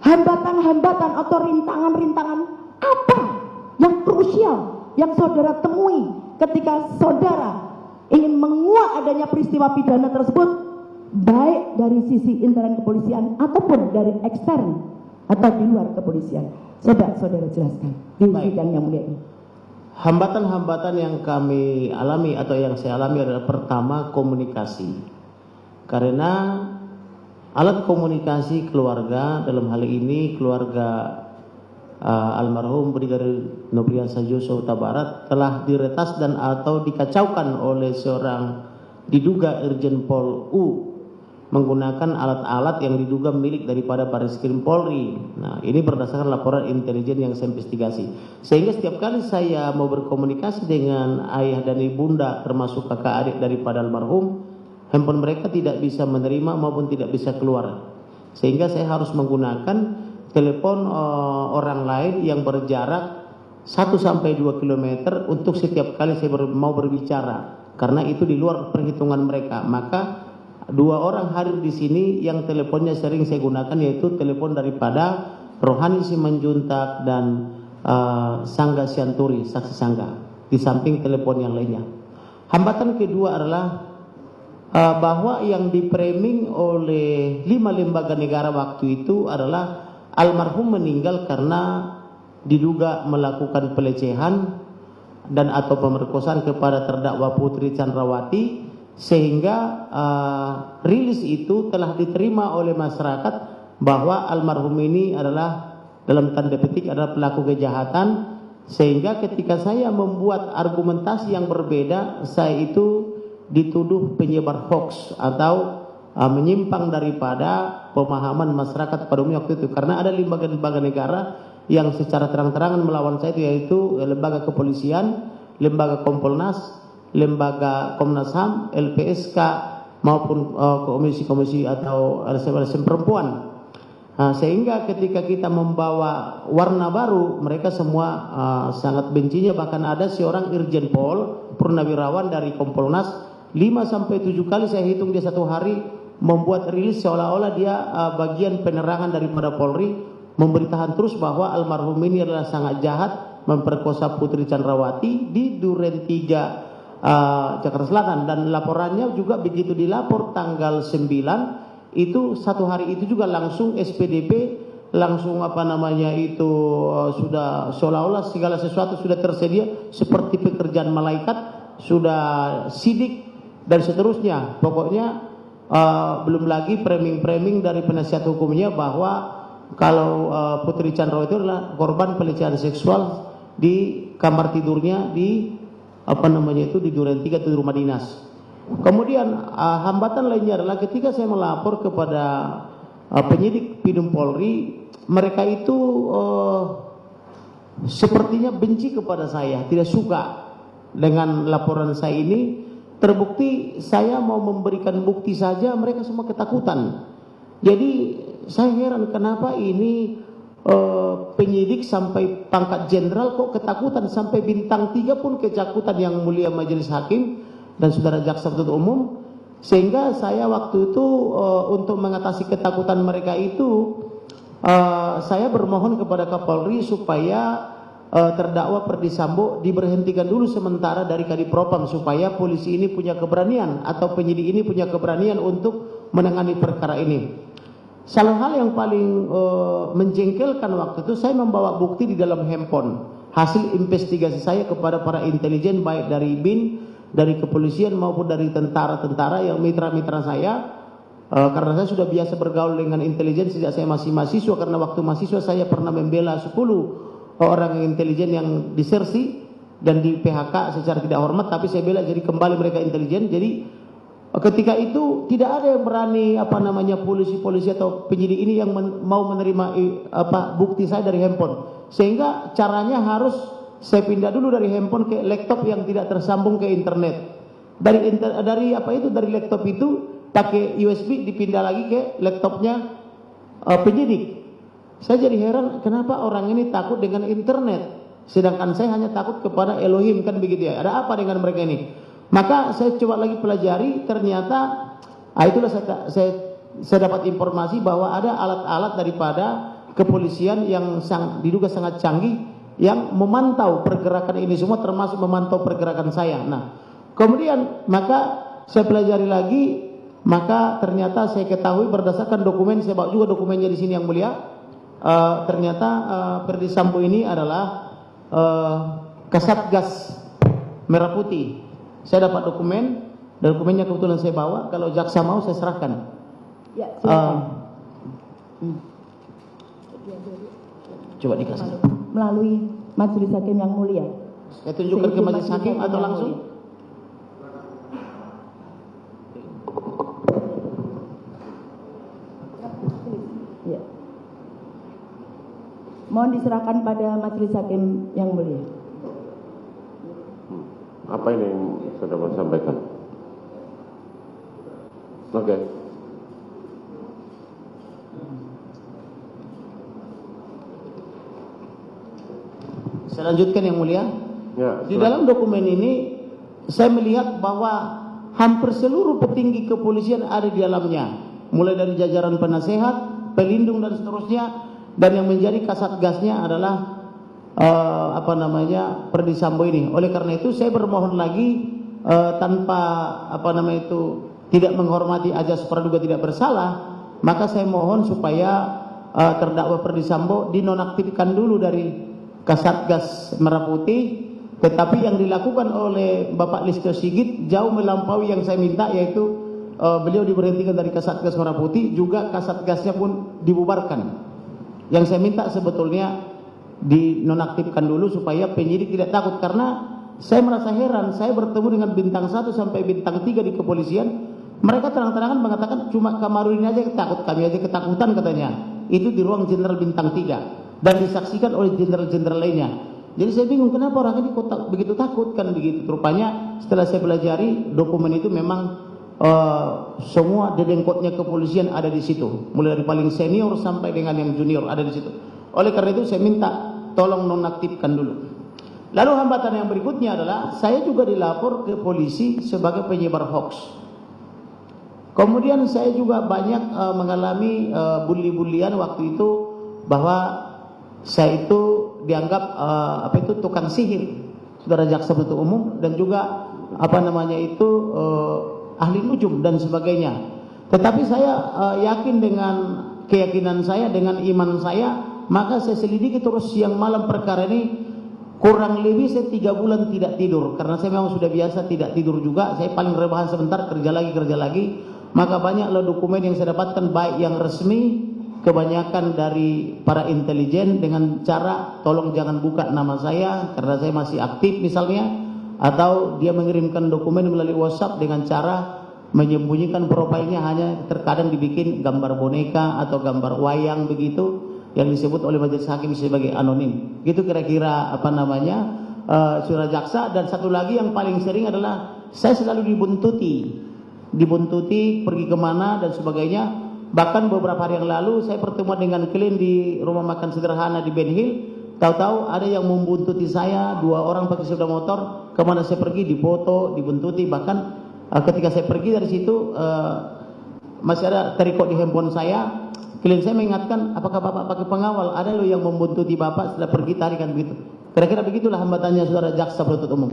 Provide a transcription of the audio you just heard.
hambatan-hambatan atau rintangan-rintangan apa yang krusial yang saudara temui ketika saudara ingin menguak adanya peristiwa pidana tersebut, baik dari sisi internal kepolisian ataupun dari ekstern atau di luar kepolisian? Saudara jelaskan di sidang yang mulia ini. Hambatan-hambatan yang kami alami atau yang saya alami adalah pertama komunikasi. Karena alat komunikasi keluarga, dalam hal ini keluarga almarhum Brigadir Nopriansyah Joshua Huta Barat, telah diretas dan atau dikacaukan oleh seorang diduga Irjen Pol U menggunakan alat-alat yang diduga milik daripada Bareskrim Polri. Nah, ini berdasarkan laporan intelijen yang saya investigasi. Sehingga setiap kali saya mau berkomunikasi dengan ayah dan ibunda termasuk kakak adik daripada almarhum, handphone mereka tidak bisa menerima maupun tidak bisa keluar. Sehingga saya harus menggunakan telepon orang lain yang berjarak 1 sampai 2 km untuk setiap kali saya mau berbicara. Karena itu di luar perhitungan mereka. Maka 2 orang hadir di sini yang teleponnya sering saya gunakan, yaitu telepon daripada Rohani Simanjuntak dan Sangga Sianturi, saksi Sangga, di samping telepon yang lainnya. Hambatan kedua adalah bahwa yang dipraming oleh 5 lembaga negara waktu itu adalah almarhum meninggal karena diduga melakukan pelecehan dan atau pemerkosaan kepada terdakwa Putri Chandrawati, sehingga rilis itu telah diterima oleh masyarakat bahwa almarhum ini adalah dalam tanda petik adalah pelaku kejahatan. Sehingga ketika saya membuat argumentasi yang berbeda, saya itu dituduh penyebar hoax atau menyimpang daripada pemahaman masyarakat pada umumnya waktu itu. Karena ada lembaga-lembaga negara yang secara terang-terangan melawan saya, yaitu lembaga kepolisian, lembaga Kompolnas, lembaga Komnas HAM, LPSK, maupun komisi-komisi atau LSM perempuan. Sehingga ketika kita membawa warna baru, mereka semua sangat bencinya. Bahkan ada seorang Irjen Pol Purnawirawan dari Kompolnas, 5-7 kali saya hitung dia satu hari membuat rilis seolah-olah dia bagian penerangan daripada Polri, memberitakan terus bahwa almarhum ini adalah sangat jahat, memperkosa Putri Chandrawati di Duren 3 Jakarta Selatan. Dan laporannya juga begitu dilapor tanggal 9, itu satu hari itu juga langsung SPDP langsung sudah seolah-olah segala sesuatu sudah tersedia seperti pekerjaan malaikat, sudah sidik dan seterusnya. Pokoknya belum lagi framing dari penasihat hukumnya bahwa kalau Putri Chandrawati itu adalah korban pelecehan seksual di kamar tidurnya di di Duren 3 itu rumah dinas. Kemudian hambatan lainnya adalah ketika saya melapor kepada penyidik Pidum Polri, mereka itu sepertinya benci kepada saya, tidak suka dengan laporan saya ini. Terbukti saya mau memberikan bukti saja mereka semua ketakutan. Jadi saya heran kenapa ini penyidik sampai pangkat jenderal kok ketakutan, sampai bintang 3 pun ketakutan, yang mulia majelis hakim dan saudara jaksa penuntut umum. Sehingga saya waktu itu untuk mengatasi ketakutan mereka itu saya bermohon kepada Kapolri supaya terdakwa Perdi Sambo diberhentikan dulu sementara dari Kadipropam, supaya polisi ini punya keberanian atau penyidik ini punya keberanian untuk menangani perkara ini. Salah hal yang paling menjengkelkan waktu itu, saya membawa bukti di dalam handphone hasil investigasi saya kepada para intelijen, baik dari BIN, dari kepolisian maupun dari tentara-tentara yang mitra-mitra saya. Karena saya sudah biasa bergaul dengan intelijen sejak saya masih mahasiswa, karena waktu mahasiswa saya pernah membela 10 orang intelijen yang disersi dan di PHK secara tidak hormat, tapi saya bela jadi kembali mereka intelijen. Jadi ketika itu tidak ada yang berani polisi-polisi atau penyidik ini yang mau menerima bukti saya dari handphone. Sehingga caranya harus saya pindah dulu dari handphone ke laptop yang tidak tersambung ke internet. Dari laptop itu pakai USB dipindah lagi ke laptopnya penyidik. Saya jadi heran kenapa orang ini takut dengan internet, sedangkan saya hanya takut kepada Elohim, kan begitu ya. Ada apa dengan mereka ini? Maka saya coba lagi pelajari, ternyata itulah saya dapat informasi bahwa ada alat-alat daripada kepolisian yang diduga sangat canggih yang memantau pergerakan ini semua, termasuk memantau pergerakan saya. Nah, kemudian maka saya pelajari lagi, maka ternyata saya ketahui berdasarkan dokumen, saya bawa juga dokumennya di sini yang mulia. Ternyata Ferdi Sambo ini adalah Kasatgas Merah Putih. Saya dapat dokumennya kebetulan saya bawa. Kalau jaksa mau saya serahkan. Ya, silakan. Coba dikasih. Melalui majelis hakim yang mulia. Saya tunjukkan ke majelis hakim atau langsung? Ya. Mohon diserahkan pada majelis hakim yang mulia. Apa ini yang sudah mau sampaikan? Oke. Saya lanjutkan yang mulia. Ya, Di dalam dokumen ini saya melihat bahwa hampir seluruh petinggi kepolisian ada di dalamnya, mulai dari jajaran penasehat, pelindung dan seterusnya, dan yang menjadi kasatgasnya adalah Ferdi Sambo ini. Oleh karena itu saya bermohon lagi tanpa tidak menghormati ajas praduga tidak bersalah, maka saya mohon supaya terdakwa Ferdi Sambo dinonaktifkan dulu dari Kasatgas Merah Putih, tetapi yang dilakukan oleh Bapak Listio Sigit jauh melampaui yang saya minta, yaitu beliau diberhentikan dari Kasatgas Merah Putih, juga Kasatgasnya pun dibubarkan. Yang saya minta sebetulnya dinonaktifkan dulu supaya penyidik tidak takut, karena saya merasa heran, saya bertemu dengan bintang 1 sampai bintang 3 di kepolisian, mereka terang-terangan mengatakan cuma Kamarudin aja takut, kami aja ketakutan katanya. Itu di ruang jenderal bintang 3 dan disaksikan oleh jenderal-jenderal lainnya. Jadi saya bingung kenapa orang ini kok begitu takut kan begitu. Rupanya setelah saya pelajari dokumen itu memang semua dedengkotnya kepolisian ada di situ, mulai dari paling senior sampai dengan yang junior ada di situ. Oleh karena itu saya minta tolong nonaktifkan dulu. Lalu hambatan yang berikutnya adalah saya juga dilapor ke polisi sebagai penyebar hoax. Kemudian saya juga banyak mengalami bully-bullyan waktu itu, bahwa saya itu dianggap tukang sihir, saudara jaksa penuntut umum, dan juga ahli nujum dan sebagainya. Tetapi saya yakin dengan keyakinan saya, dengan iman saya, maka saya selidiki terus siang malam perkara ini. Kurang lebih saya 3 bulan tidak tidur, karena saya memang sudah biasa tidak tidur juga. Saya paling rebahan sebentar, kerja lagi. Maka banyaklah dokumen yang saya dapatkan, baik yang resmi, kebanyakan dari para intelijen, dengan cara tolong jangan buka nama saya karena saya masih aktif misalnya, atau dia mengirimkan dokumen melalui WhatsApp dengan cara menyembunyikan profilnya, hanya terkadang dibikin gambar boneka atau gambar wayang begitu, yang disebut oleh majelis hakim sebagai anonim. Gitu kira-kira saudara jaksa. Dan satu lagi yang paling sering adalah saya selalu dibuntuti pergi kemana dan sebagainya. Bahkan beberapa hari yang lalu saya pertemuan dengan klien di rumah makan sederhana di Ben Hill. Tahu-tahu ada yang membuntuti saya, 2 orang pakai sepeda motor, kemana saya pergi difoto, dibuntuti. Bahkan ketika saya pergi dari situ masih ada terikot di handphone saya. Klien saya mengingatkan, apakah bapak pakai pengawal? Ada loh yang membuntuti bapak setelah pergi, tarikan begitu. Kira-kira begitulah hambatannya saudara jaksa penuntut umum.